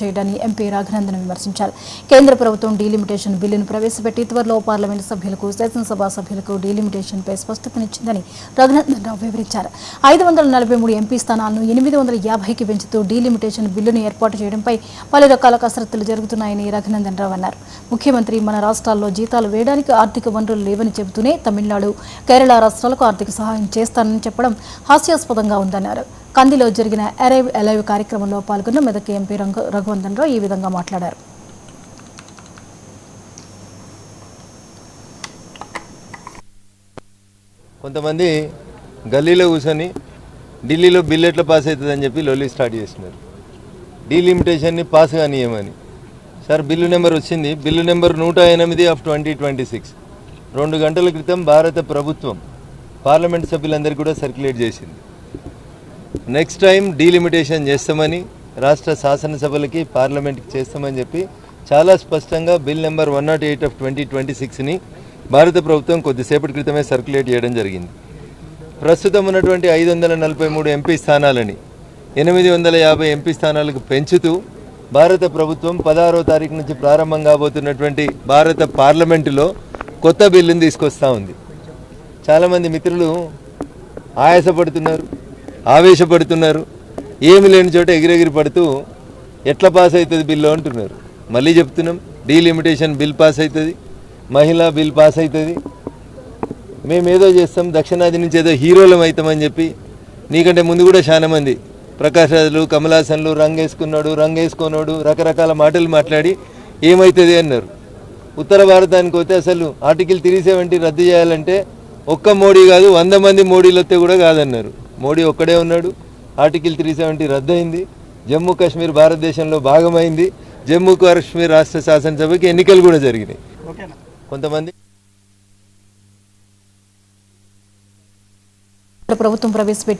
చేయడాన్ని ఎంపీ రఘునందన్ విమర్శించారు. కేంద్ర ప్రభుత్వం డీలిమిటేషన్ బిల్లును ప్రవేశపెట్టి త్వరలో పార్లమెంటు సభ్యులకు, శాసనసభ సభ్యులకు డీలిమిటేషన్పై స్పష్టతనిచ్చిందని రఘునందన్ రావు వివరించారు. 543 ఎంపీ స్థానాలను 850కి పెంచుతూ డీలిమిటేషన్ బిల్లును ఏర్పాటు చేయడంపై పలు రకాల కసరత్తులు జరుగుతున్నాయని రఘునందన్ రావు అన్నారు. ముఖ్యమంత్రి మన రాష్ట్రాల్లో జీతాలు వేయడానికి ఆర్థిక వనరులు లేవని చెబుతూనే తమిళనాడు, కేరళ రాష్ట్రాలకు ఆర్థిక సహాయం చేస్తానని చెప్పడం హాస్యాస్పదంగా ఉందన్నారు. కందిలో జరిగిన అరైవ్ అలైవ్ కార్యక్రమంలో పాల్గొన్న మెదక్ ఎంపీ రఘునందన్ రావు ఈ విధంగా మాట్లాడారు. కొంతమంది గల్లీలో కూర్చొని ఢిల్లీలో బిల్ ఎట్లా పాస్ అవుతుందని చెప్పి లొల్లి స్టార్ట్ చేస్తున్నారు. డీలిమిటేషన్ని పాస్ కానియమని. సార్ బిల్లు నెంబర్ వచ్చింది, బిల్లు నెంబర్ 108/2026 2 గంటల క్రితం భారత ప్రభుత్వం పార్లమెంట్ సభ్యులందరికీ కూడా సర్క్యులేట్ చేసింది. నెక్స్ట్ టైం డీలిమిటేషన్ చేస్తామని రాష్ట్ర శాసనసభలకి పార్లమెంట్కి చేస్తామని చెప్పి చాలా స్పష్టంగా బిల్ నెంబర్ 108/2026ని భారత ప్రభుత్వం కొద్దిసేపటి క్రితమే సర్క్యులేట్ చేయడం జరిగింది. ప్రస్తుతం ఉన్నటువంటి 543 ఎంపీ స్థానాలని 850 ఎంపీ స్థానాలకు పెంచుతూ భారత ప్రభుత్వం 16వ తారీఖు నుంచి ప్రారంభం కాబోతున్నటువంటి భారత పార్లమెంటులో కొత్త బిల్లును తీసుకొస్తూ ఉంది. చాలామంది మిత్రులు ఆయాసపడుతున్నారు, ఆవేశపడుతున్నారు, ఏమి లేని చోట ఎగిరెగిరి పడుతూ ఎట్లా పాస్ అవుతుంది బిల్లు అంటున్నారు. మళ్ళీ చెప్తున్నాం, డీలిమిటేషన్ బిల్ పాస్ అవుతుంది, మహిళా బిల్ పాస్ అవుతుంది. మేమేదో చేస్తాం, దక్షిణాది నుంచి ఏదో హీరోలం అవుతామని చెప్పి నీకంటే ముందు కూడా చాలా మంది ప్రకాష్ రాజులు, కమలాసన్లు రంగేసుకున్నాడు, రంగేసుకోనోడు రకరకాల మాటలు మాట్లాడి ఏమవుతుంది అన్నారు. ఉత్తర భారతానికి పోతే అసలు ఆర్టికల్ 370 రద్దు చేయాలంటే ఒక్క మోడీ కాదు 100 మంది మోడీలు వస్తే కూడా కాదన్నారు. మోడీ ఒక్కడే ఉన్నాడు. ఆర్టికల్ 370 రద్దయింది. జమ్మూ కాశ్మీర్ భారతదేశంలో భాగమైంది. జమ్మూ కాశ్మీర్ రాష్ట్ర శాసనసభకి ఎన్నికలు కూడా జరిగినాయి. కొంతమంది ప్రభుత్వం ప్రవేశపెట్టి